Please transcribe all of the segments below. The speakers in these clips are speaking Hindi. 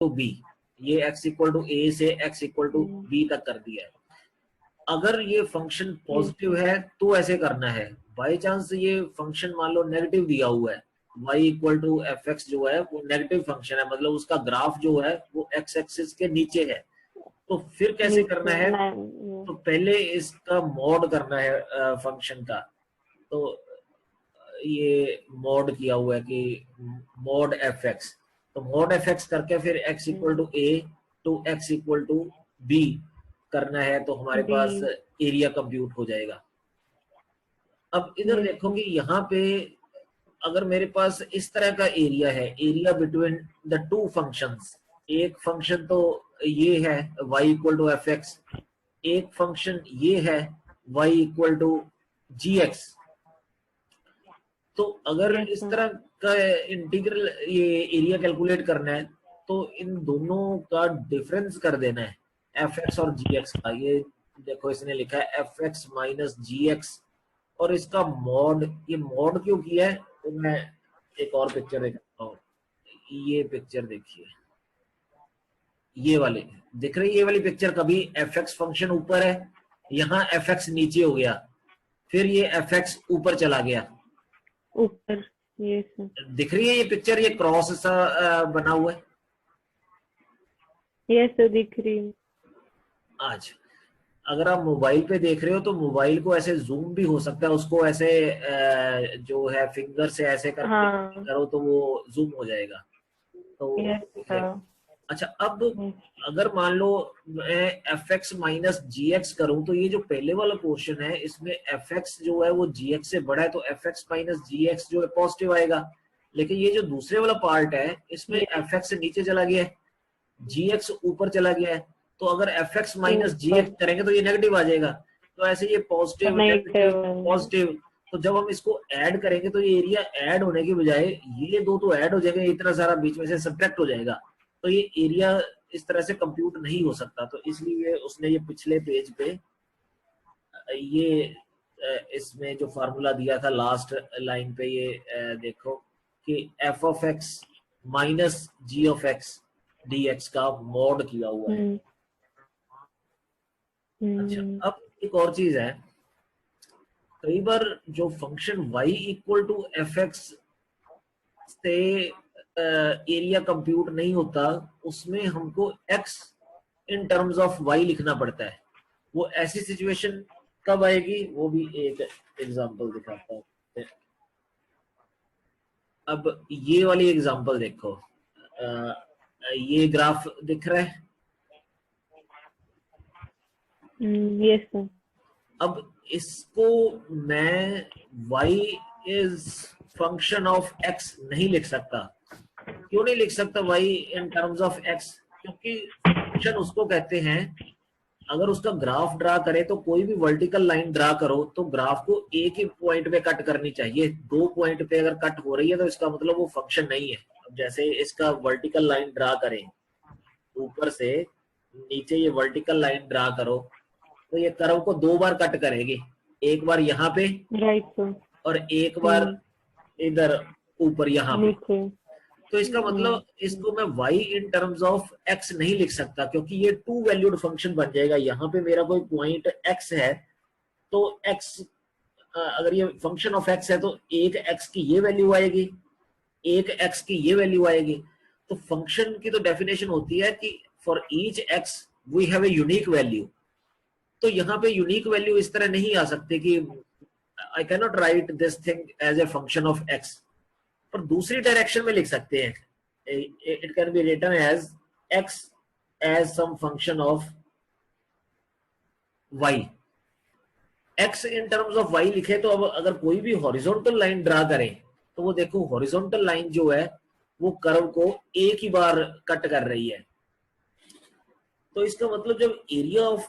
टू बी, ये x इक्वल टू a से x इक्वल टू b तक कर दिया है। अगर ये फंक्शन पॉजिटिव है तो ऐसे करना है। बाई चांस ये फंक्शन मान लो नेगेटिव दिया हुआ है, y equal to F X जो है वो नेगेटिव फंक्शन है, मतलब उसका ग्राफ जो है वो x एक्सिस के नीचे है, तो फिर कैसे करना है? तो पहले इसका मॉड करना है फंक्शन का। तो ये मॉड किया हुआ है कि मॉड एफ एक्स, तो मॉड एफ एक्स करके फिर x equal to a to x equal to b करना है, तो हमारे पास एरिया कंप्यूट हो जाएगा। अब इधर देखो कि यहाँ पे अगर मेरे पास इस तरह का एरिया है, area between the two functions, एक फंक्शन तो ये है y equal to F X, एक फंक्शन ये है y equal to G X. तो अगर इस तरह का इंटीग्रल ये एरिया कैलकुलेट करना है तो इन दोनों का डिफरेंस कर देना है, एफ एक्स और जी एक्स का। ये देखो इसने लिखा है एफ एक्स माइनस जी एक्स, और इसका मॉड, ये मॉड क्यों किया है तो मैं एक और पिक्चर दिखाता हूँ। ये पिक्चर देखिए, ये वाली दिख रही है, ये वाली पिक्चर, कभी एफ एक्स फंक्शन ऊपर है, यहाँ एफ एक्स नीचे हो गया, फिर ये एफ एक्स ऊपर चला गया ऊपर, ये दिख रही है ये पिक्चर, ये क्रॉस सा बना हुआ है। ये तो दिख रही है। आज अगर आप मोबाइल पे देख रहे हो तो मोबाइल को ऐसे जूम भी हो सकता है, उसको ऐसे जो है फिंगर से ऐसे करके करो तो वो जूम हो जाएगा। तो अच्छा, अब अगर मान लो मैं एफ एक्स माइनस जी एक्स करूं तो ये जो पहले वाला पोर्शन है इसमें एफ एक्स जो है वो जी एक्स से बड़ा है, तो एफ एक्स माइनस जी एक्स जो है पॉजिटिव आएगा। लेकिन ये जो दूसरे वाला पार्ट है इसमें एफ एक्स से नीचे चला गया है, जी एक्स ऊपर चला गया है, तो अगर एफ एक्स माइनस जी एक्स करेंगे तो ये नेगेटिव आ जाएगा। तो ऐसे ये पॉजिटिव नेगेटिव पॉजिटिव, तो जब हम इसको ऐड करेंगे तो ये एरिया ऐड होने की बजाय ये दो तो ऐड हो जाएगा, इतना सारा बीच में से सब्ट्रैक्ट हो जाएगा, तो ये एरिया इस तरह से कंप्यूट नहीं हो सकता। तो इसलिए उसने ये पिछले पेज पे ये इसमें जो फार्मूला दिया था लास्ट लाइन पे, ये देखो कि F of X minus G of X D X का मॉड किया हुआ है। अच्छा, अब एक और चीज है, कई बार जो function y equal to F X से एरिया कंप्यूट नहीं होता, उसमें हमको x in terms of y लिखना पड़ता है। वो ऐसी सिचुएशन कब आएगी वो भी एक एग्जांपल दिखाता हूँ। अब ये वाली एग्जांपल देखो, ये ग्राफ दिख रहा है। Yes sir. अब इसको मैं y is function of x नहीं लिख सकता। क्यों नहीं लिख सकता y in terms of x? क्योंकि फंक्शन उसको कहते हैं, अगर उसका ग्राफ ड्रा करे तो कोई भी वर्टिकल लाइन ड्रा करो तो ग्राफ को एक ही पॉइंट पे कट करनी चाहिए। दो पॉइंट पे अगर कट हो रही है तो इसका मतलब वो फंक्शन नहीं है। अब जैसे इसका वर्टिकल लाइन ड्रा करें, ऊपर से नीचे ये वर्टिकल लाइन ड्रा करो तो ये कर्व को दो बार कट करेगी, एक बार यहाँ पे राइट और एक बार इधर ऊपर यहाँ पे। तो इसका मतलब इसको मैं y in terms of x नहीं लिख सकता, क्योंकि ये टू वैल्यूड फंक्शन बन जाएगा। यहाँ पे मेरा कोई पॉइंट x है तो x, अगर ये फंक्शन ऑफ x है तो एक x की ये वैल्यू आएगी, एक x की ये वैल्यू आएगी। तो फंक्शन की तो डेफिनेशन होती है कि for each x we have a unique value. तो यहाँ पे यूनिक वैल्यू इस तरह नहीं आ सकती कि I can not write this thing as a function of x, पर दूसरी डायरेक्शन में लिख सकते हैं। It can be written as x as some function of y। x in terms of y लिखे तो अब अगर कोई भी हॉरिजॉन्टल लाइन ड्रा करें तो वो देखो हॉरिजॉन्टल लाइन जो है वो कर्व को एक ही बार कट कर रही है। तो इसका मतलब जब area of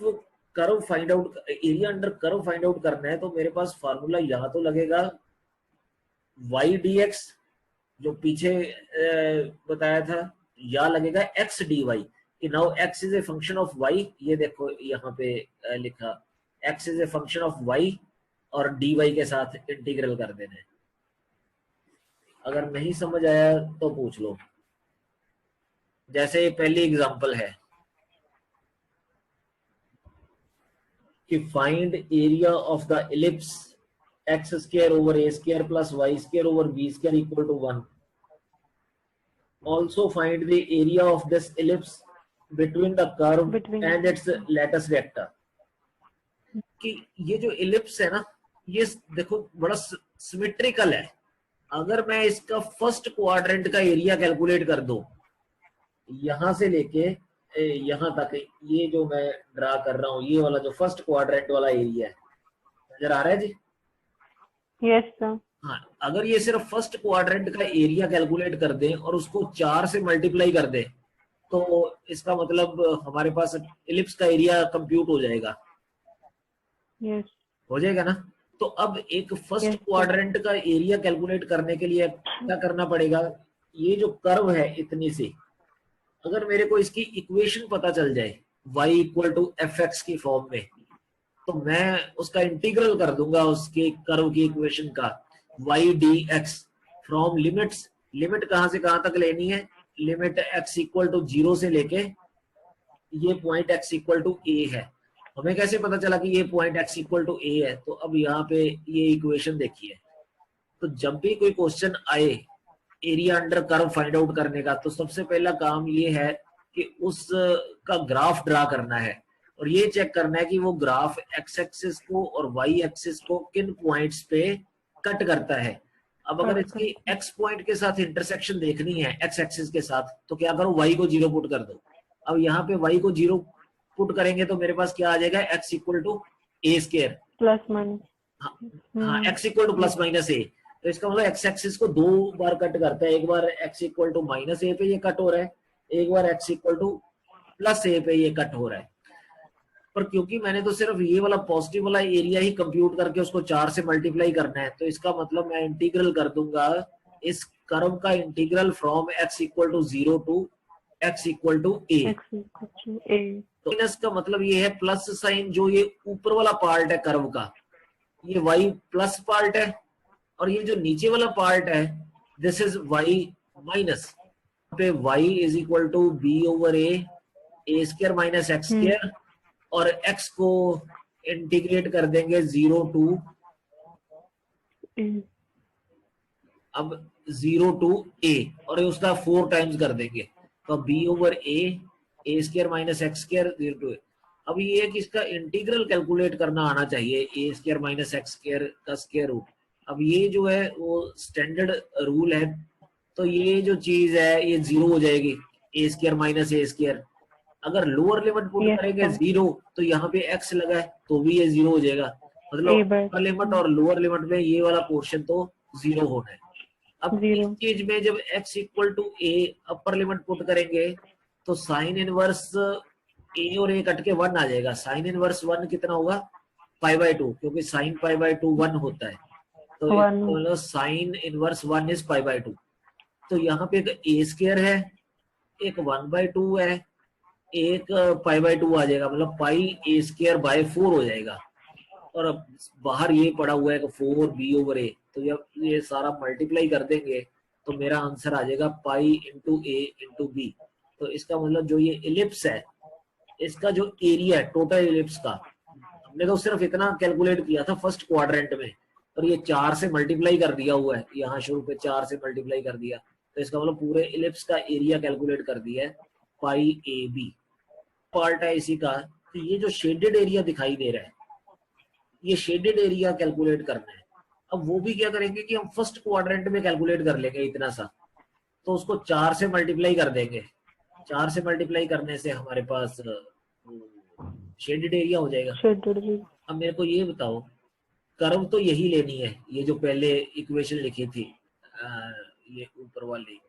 curve find out, area under curve find out करना है तो मेरे पास फार्मूला यहाँ तो लगेगा y dx जो पीछे बताया था, या लगेगा x dy कि now x is a function of y। ये देखो यहाँ पे लिखा x is a function of y और dy के साथ इंटीग्रल कर देना है। अगर नहीं समझ आया तो पूछ लो। जैसे ये पहली एग्जांपल है कि find area of the ellipse X square over A square plus Y square over B square equal to 1. Also find the area of this ellipse between the curve Between. and its lattice vector. कि ये जो इलिप्स है ना, ये देखो बड़ा सिमेट्रिकल है. अगर मैं इसका फर्स्ट क्वाड्रेंट का एरिया कैलकुलेट कर दूं, यहां से लेके यहां तक, ये जो मैं ड्रा कर रहा हूं, ये वाला जो फर्स्ट क्वाड्रेंट वाला एरिया है, नजर आ रहा है जी? Yes, sir. हाँ, अगर ये सिर्फ फर्स्ट क्वाड्रेंट का एरिया कैलकुलेट कर दें और उसको 4 से मल्टीप्लाई कर दें, तो इसका मतलब हमारे पास इलिप्स का एरिया कंप्यूट हो जाएगा. Yes. हो जाएगा ना? तो अब एक फर्स्ट Yes, sir. क्वाड्रेंट का एरिया कैलकुलेट करने के लिए क्या करना पड़ेगा? ये जो कर्व है इतनी सी, अगर मेरे को इसकी इक्वेशन पता चल जाए y equal to F X की फॉर्म में, तो मैं उसका इंटीग्रल कर दूंगा उसके कर्व की इक्वेशन का, y dx from limits. Limit कहां से कहां तक लेनी है? लिमिट x इक्वल टू 0 से लेके ये point x equal to a है. हमें कैसे पता चला कि ये point x equal to a है? तो अब यहाँ पे ये इक्वेशन देखिए. तो जब भी कोई क्वेश्चन आए area under curve find out करने का, तो सबसे पहला काम ये है कि उस का ग्राफ ड्रा करना है और ये चेक करना है कि वो ग्राफ एक्स एक्सिस को और वाई एक्सिस को किन पॉइंट्स पे कट करता है. अब अगर इसकी एक्स पॉइंट के साथ इंटरसेक्शन देखनी है एक्स एक्सिस के साथ, तो क्या करो, वाई को 0 पुट कर दो. अब यहाँ पे वाई को 0 पुट करेंगे तो मेरे पास क्या आ जाएगा? X equal to a square. Plus minus. हाँ, x equal to plus minus a. तो इसका मतलब एक्स एक्सिस को 2 बार कट करता है. एक बार एक्स इक्वल टू माइनस ए पे ये कट हो रहा है, एक बार एक्स इक्वल टू प्लस ए पे ये कट हो रहा है. पर क्योंकि मैंने तो सिर्फ ये वाला पॉजिटिव वाला एरिया ही कंप्यूट करके उसको 4 से मल्टीप्लाई करना है, तो इसका मतलब मैं इंटीग्रल कर दूंगा इस कर्व का integral from x equal to 0 to x equal to a. X equal to A. तो माइनस का मतलब ये है प्लस साइन, जो ये ऊपर वाला पार्ट है कर्व का, ये y प्लस पार्ट है, और ये जो नीचे वाला पार्ट है दिस इज y माइनस. पे y is equal to b over a square minus X square, और x को इंटीग्रेट कर देंगे 0 टू A. अब 0 टू a, और उसका 4 टाइम्स कर देंगे, तो b over a square minus X square 0 to a. अब ये है कि इसका इंटीग्रल कैलकुलेट करना आना चाहिए, a square minus X square का स्क्वायर रूट. अब ये जो है वो स्टैंडर्ड रूल है, तो ये जो चीज है ये 0 हो जाएगी, a square minus a square. अगर लोअर लिमिट पुट Yes, करेंगे sir. 0, तो यहाँ पे x लगा है तो भी ये 0 हो जाएगा. मतलब A by अपर लिमिट और लोअर लिमिट में ये वाला पोर्शन तो 0 होना है. अब इस 0. चीज में जब x equal to a upper limit put करेंगे, तो साइन इनवर्स a और a कट के 1 आ जाएगा. साइन इनवर्स 1 कितना होगा? पाई बाय 2, क्योंकि साइन पाई बाय 2 1 होता है, तो 1. मतलब sine inverse 1 is pi by 2. तो यहाँ पे एक a स्क्वायर है, एक 1 बाय 2 है, एक पाई बाय 2 आ जाएगा, मतलब पाई a स्क्वायर बाय 4 हो जाएगा. और अब बाहर ये पड़ा हुआ है कि 4 b ओवर a, तो जब ये सारा मल्टीप्लाई कर देंगे तो मेरा आंसर आ जाएगा pi into a into b. तो इसका मतलब जो ये इलिप्स है, इसका जो एरिया है टोटल इलिप्स का, हमने तो सिर्फ इतना कैलकुलेट किया था फर्स्ट क्वाड्रेंट में, और ये 4 से मल्टीप्लाई कर दिया हुआ है, यहाँ शुरू पे 4 से मल्टीप्लाई कर दिया, तो इसका मतलब पूरे इलिप्स का एरिया कैलकुलेट कर दिया है पाई ए बी. पार्ट है इसी का, तो ये जो शेडेड एरिया दिखाई दे रहा है, ये शेडेड एरिया कैलकुलेट करना है. अब वो भी क्या करेंगे कि हम फर्स्ट क्वाड्रेंट में कैलकुलेट कर लेंगे इतना सा, तो उसको 4 से मल्टीप्लाई कर देंगे. 4 से मल्टीप्लाई करने से हमारे पास शेडेड एरिया हो जाएगा. Shaded. अब मेरे को ये बताओ, कर्व तो यही लेनी है, ये जो पहले इक्वेशन लिखी थी, ये ऊपर वाली,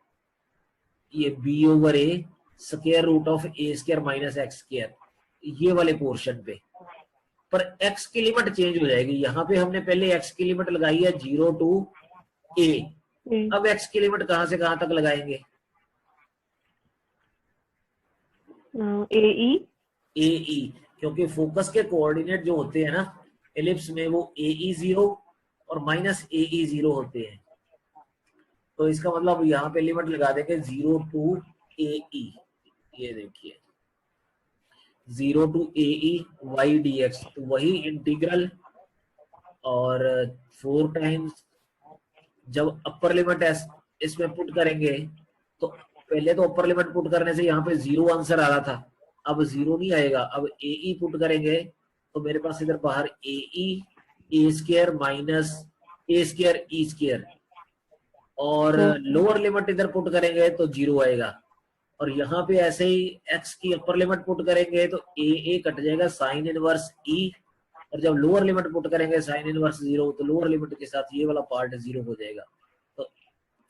ये b over a square root of a square minus X square, ये वाले पोर्शन पे. पर x की लिमिट चेंज हो जाएगी. यहाँ पे हमने पहले x की लिमिट लगाई है 0 टू a. A. अब x की लिमिट कहां से कहां तक लगाएंगे? AE. AE, क्योंकि फोकस के कोऑर्डिनेट जो होते हैं ना एलिप्स में, वो AE 0 और माइनस AE 0 होते हैं. तो इसका मतलब यहाँ पे लिमिट लगा देंगे 0 टू AE. ये देखिए 0 to A E Y D X, तो वही इंटीग्रल, और 4 टाइम्स जब अपर लिमिट इसमें पुट करेंगे, तो पहले तो अपर लिमिट पुट करने से यहाँ पे 0 आंसर आ रहा था, अब 0 नहीं आएगा, अब ए ई पुट करेंगे तो मेरे पास इधर बाहर ए ई ए square minus A square E square, और Yes. लोअर लिमिट इधर पुट करेंगे तो 0 आएगा, और यहाँ पे ऐसे ही x की अपर लिमिट पुट करेंगे तो ए कट जाएगा साइन इनवर्स ई, और जब लोअर लिमिट पुट करेंगे साइन इनवर्स 0, तो लोअर लिमिट के साथ ये वाला पार्ट 0 हो जाएगा। तो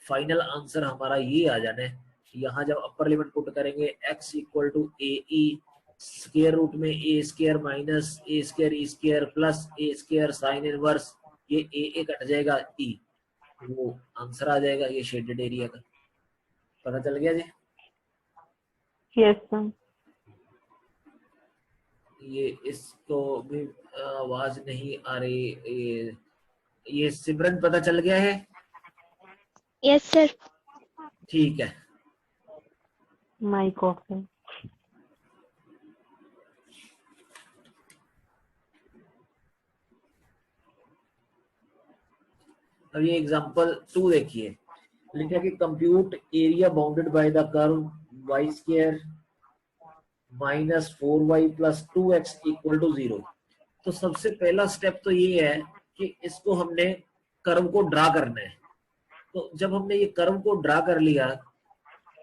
फाइनल आंसर हमारा ये आ जाना है। यहाँ जब अपर लिमिट पुट करेंगे x equal to A E square root में A square minus A square E square plus A square sine inverse, ये ए कट जाएगा ई, वो आंसर आ जाएगा ये शेडेड एरिया का। पता चल गया जी? Yes, sir. ये इसको भी आवाज नहीं आ रही, ये सिमरन पता चल गया है? Yes sir. ठीक है। Mic off है। अब ये एग्जांपल 2 देखिए, लिखा कि compute area bounded by the curve Y square minus 4y plus 2x equal to 0। तो सबसे पहला स्टेप तो ये है कि इसको हमने कर्व को ड्रा करना है। तो जब हमने ये कर्व को ड्रा कर लिया,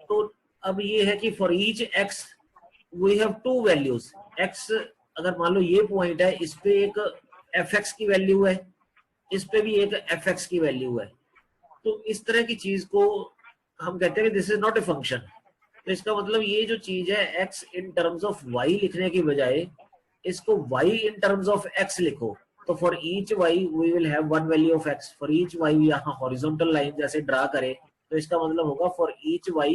तो अब ये है कि for each x we have two values. x अगर मान लो ये पॉइंट है, इस पे एक fx की वैल्यू है, इस पे भी एक fx की वैल्यू है। तो इस तरह की चीज को हम कहते हैं कि this is not a function. तो इसका मतलब ये जो चीज है x in terms of y लिखने की बजाय इसको y in terms of x लिखो। तो for each y we will have one value of x। For each y यहाँ हॉरिजॉन्टल लाइन जैसे ड्रा करें तो इसका मतलब होगा for each y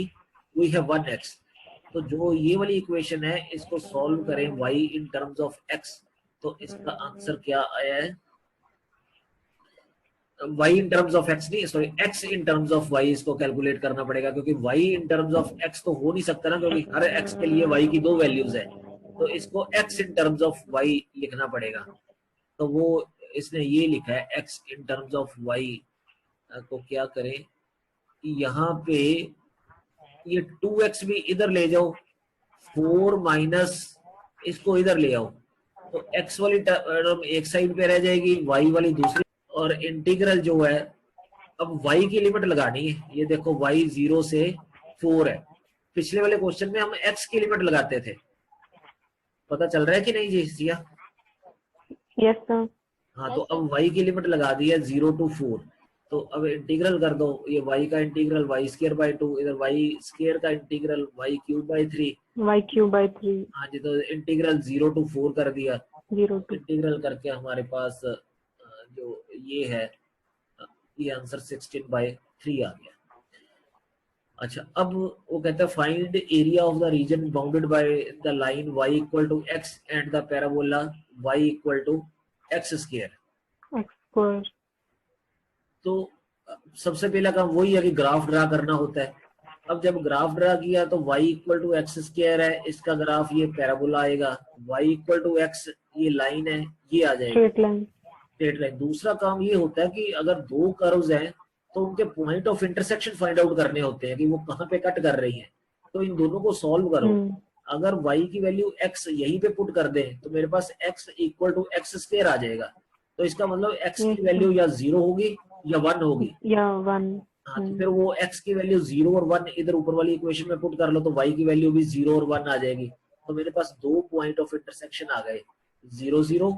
we have one x। तो जो ये वाली इक्वेशन है इसको सॉल्व करें y in terms of x, तो इसका आंसर क्या आया है? y in terms of x नहीं, sorry x in terms of y इसको कैलकुलेट करना पड़ेगा, क्योंकि y in terms of x तो हो नहीं सकता ना, क्योंकि हर x के लिए y की दो वैल्यूज है। तो इसको x in terms of y लिखना पड़ेगा। तो वो इसने ये लिखा है x in terms of y को क्या करें, यहाँ पे ये 2x भी इधर ले जाओ, 4 माइनस इसको इधर ले आओ, तो x वाली टर्म एक साइड पे रह जाएगी, y वाली दूसरी, और इंटीग्रल जो है अब y की लिमिट लगानी है। ये देखो y 0 से 4 है। पिछले वाले क्वेश्चन में हम x की लिमिट लगाते थे। पता चल रहा है कि नहीं जी सिया? Yes, sir. हाँ, तो अब y की लिमिट लगा दी है 0 टू 4। तो अब इंटीग्रल कर दो, ये y का इंटीग्रल y स्क्वायर बाय 2, इधर y स्क्वायर का integral y cube by 3। Y cube by 3. हाँ जी, तो इंटीग्रल 0 टू 4 कर दिया। 0 to इंटीग्रल करके हमारे पास जो ये है, ये आंसर 16 बाय 3 आ गया। अच्छा, अब वो कहता है find area of the region bounded by the line y equal to x and the parabola y equal to x square. X square. तो सबसे पहला काम वही है कि ग्राफ ड्रा करना होता है। अब जब ग्राफ ड्रा किया तो y equal to x square है, इसका ग्राफ ये पैराबोला आएगा, y इक्वल टू x ये लाइन है, ये आ जाएगी Straight line. Straight line. दूसरा काम ये होता है कि अगर दो कर्व्स हैं तो उनके point of intersection find out करने होते हैं कि वो कहाँ पे कट कर रही है। तो इन दोनों को सॉल्व करो। अगर y की वैल्यू x यहीं पे पुट कर दें तो मेरे पास x equal to x square आ जाएगा। तो इसका मतलब x की वैल्यू या 0 होगी या 1 होगी। Yeah, 1. हाँ, तो फिर वो x की वैल्यू 0 और 1 इधर ऊपर वाली इक्वेशन में पुट कर लो तो y की वैल्यू भी 0 और 1 आ जाएगी। तो मेरे पास दो पॉइंट ऑफ इंटरसेक्शन आ गए, 0 0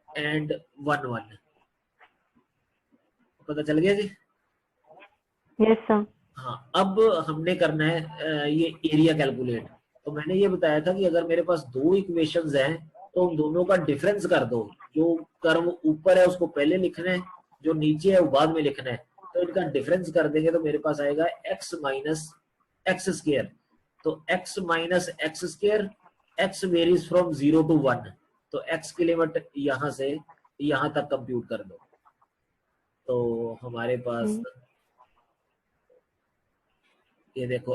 एंड 1 1। पता चल गया जी? Yes, sir. हाँ, अब हमने करना है ये एरिया कैलकुलेट। तो मैंने ये बताया था कि अगर मेरे पास दो इक्वेशंस हैं तो उन दोनों का डिफरेंस कर दो। जो कर्व ऊपर है उसको पहले लिखना है, जो नीचे है वो बाद में लिखना है। तो इनका डिफरेंस कर देंगे तो मेरे पास आएगा x माइनस एक्स स्क्वायर। तो x minus X square, x varies from 0 to 1। तो x की लिमिट यहाँ से यहाँ तक कंप्यूट कर दो। तो हमारे पास ये देखो